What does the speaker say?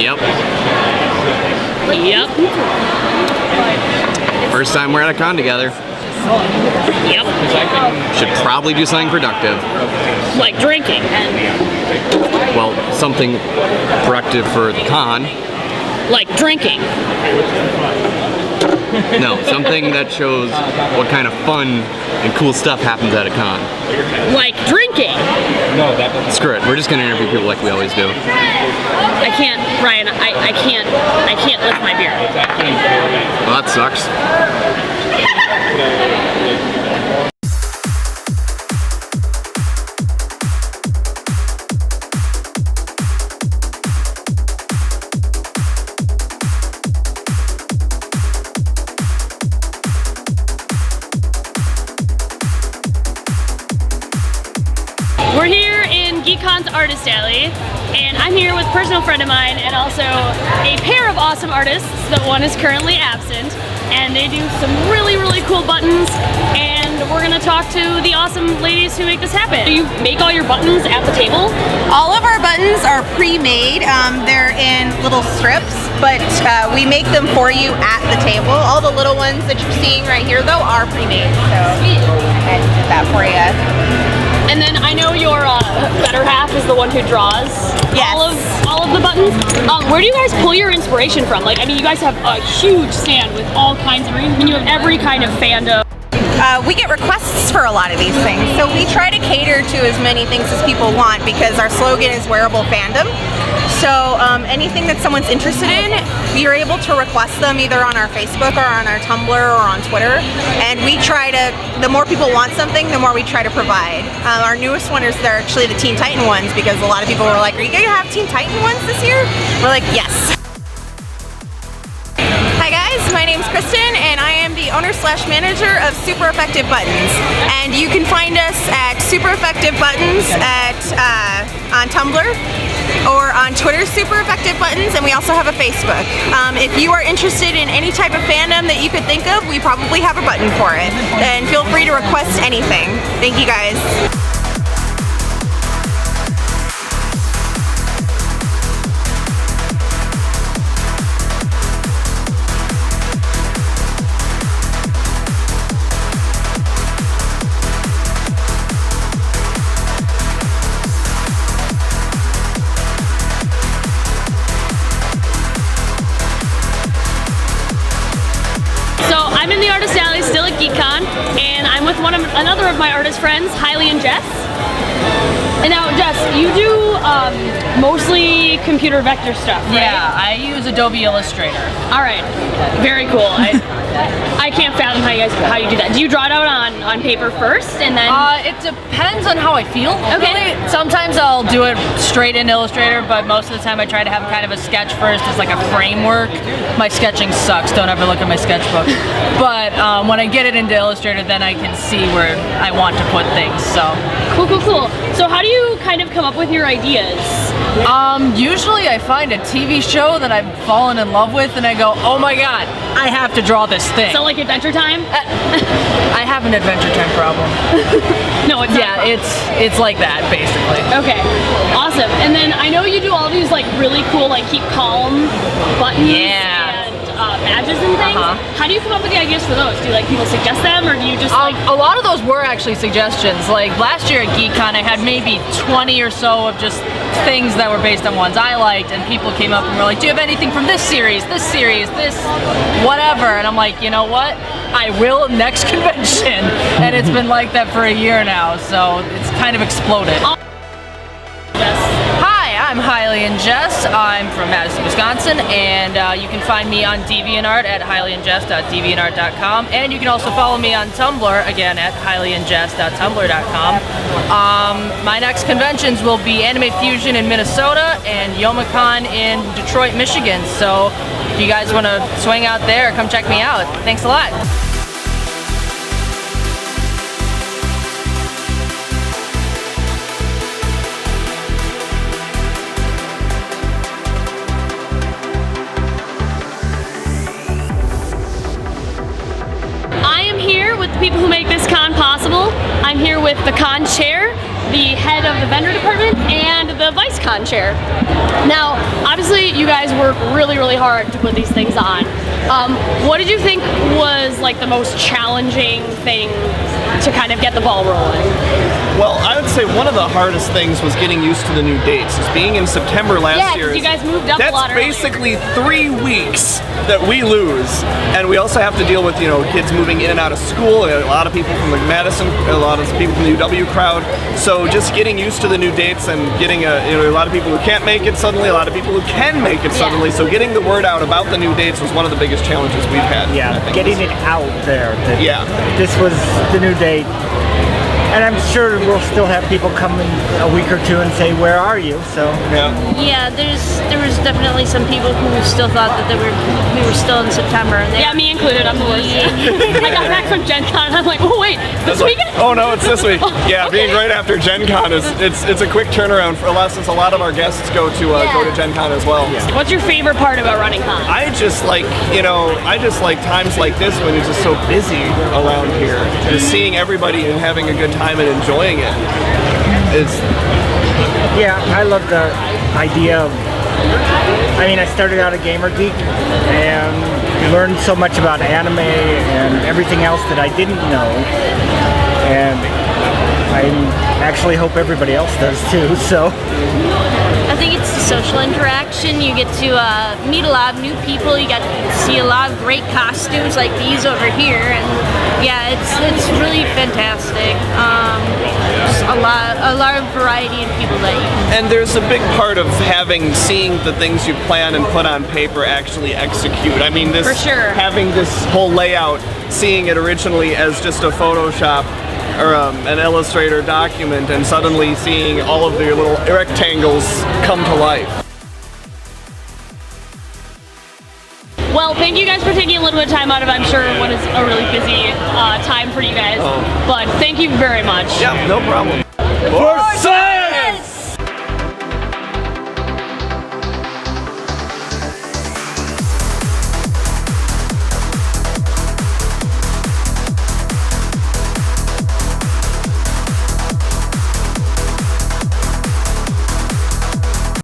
Yep. Yep. First time we're at a con together. Yep. Should probably do something productive. Like drinking. Well, something productive for the con. Like drinking. No, something that shows what kind of fun and cool stuff happens at a con. Like drinking. Screw it, we're just gonna interview people like we always do. I can't, Ryan, I can't lift my beer. Well, that sucks. We're here in Geek Kon's Artist Alley, and I'm here with a personal friend of mine and also a pair of awesome artists. The one is currently absent, and they do some really, really cool buttons, and we're gonna talk to the awesome ladies who make this happen. Do you make all your buttons at the table? All of our buttons are pre-made. They're in little strips, but we make them for you at the table. All the little ones that you're seeing right here, though, are pre-made. So I did that for you. And then I know your better half is the one who draws Yes. all of the buttons. Where do you guys pull your inspiration from? Like, I mean, you guys have a huge stand with all kinds of, I mean, you have every kind of fandom. We get requests for a lot of these things, so we try to cater to as many things as people want because our slogan is wearable fandom. So anything that someone's interested in, you're able to request them either on our Facebook or on our Tumblr or on Twitter. And we try to, the more people want something, the more we try to provide. Our newest one is they're actually the Teen Titan ones because a lot of people were like, are you going to have Teen Titan ones this year? We're like, yes. Hi guys, my name's Kristen and I am the owner/manager of Super Effective Buttons. And you can find us at Super Effective Buttons on Tumblr or on Twitter, Super Effective Buttons, and we also have a Facebook. If you are interested in any type of fandom that you could think of, we probably have a button for it. And feel free to request anything. Thank you guys. I'm in the Artist Alley, still at Geek Kon, and I'm with another of my artist friends, Hailey and Jess. And now, Jess, you do mostly computer vector stuff, right? Yeah, I use Adobe Illustrator. All right, very cool. I can't fathom how you do that. Do you draw it out on paper first, and then? It depends on how I feel. Okay. Really. Sometimes I'll do it straight in Illustrator, but most of the time I try to have kind of a sketch first as like a framework. My sketching sucks. Don't ever look at my sketchbook. But when I get it into Illustrator, then I can see where I want to put things. So. Cool, cool, cool. So how do you kind of come up with your ideas? Usually I find a TV show that I've fallen in love with and I go, oh my god, I have to draw this thing. So like Adventure Time? I have an Adventure Time problem. No, it's not. Yeah, it's like that basically. Okay, awesome. And then I know you do all these like really cool like keep calm buttons. Yeah. And badges and things. How do you come up with the ideas for those? Do like people suggest them, or do you just like? A lot of those were actually suggestions. Like last year at Geek Kon, I had maybe 20 or so of just things that were based on ones I liked, and people came up and were like, do you have anything from this series, this whatever? And I'm like, you know what? I will next convention. And it's been like that for a year now, so it's kind of exploded. I'm Hailey and Jess. I'm from Madison, Wisconsin, and you can find me on DeviantArt at haileyandjess.deviantart.com, and you can also follow me on Tumblr, again, at haileyandjess.tumblr.com. My next conventions will be Anime Fusion in Minnesota and YomaCon in Detroit, Michigan, so if you guys want to swing out there, come check me out. Thanks a lot. People who make this con possible. I'm here with the con chair, the head of the vendor department and the ViceCon chair. Now, obviously, you guys work really, really hard to put these things on. What did you think was like the most challenging thing to kind of get the ball rolling? Well, I would say one of the hardest things was getting used to the new dates. As being in September last year, you guys moved up a lot that's basically 3 weeks that we lose, and we also have to deal with kids moving in and out of school. A lot of people from the Madison, a lot of people from the UW crowd. So just getting used to the new dates and getting a lot of people who can't make it suddenly, a lot of people who can make it suddenly. So getting the word out about the new dates was one of the biggest challenges we've had. Yeah, getting it out there. Yeah. This was the new date. And I'm sure we'll still have people come in a week or two and say, "Where are you?" So yeah, there was definitely some people who still thought that we were still in September. And yeah, me included. I'm the worst. I got back from Gen Con and I'm like, oh wait, this weekend? Oh no, it's this week. Yeah, being right after Gen Con it's a quick turnaround for us, since a lot of our guests go to Gen Con as well. Yeah. What's your favorite part about running con? I just like times like this when it's just so busy around here. Just seeing everybody and having a good time and enjoying it. I love the idea of, I started out a gamer geek and learned so much about anime and everything else that I didn't know, and I actually hope everybody else does too, so. I think it's the social interaction. You get to meet a lot of new people. You get to see a lot of great costumes like these over here, and yeah, it's really fantastic. Just a lot of variety in people that you can. And there's a big part of seeing the things you plan and put on paper actually execute. This for sure. Having this whole layout, seeing it originally as just a Photoshop or an Illustrator document, and suddenly seeing all of the little rectangles come to life. Well, thank you guys for taking a little bit of time out of, I'm sure, what is a really busy time for you guys. But thank you very much. Yeah, no problem. Forza!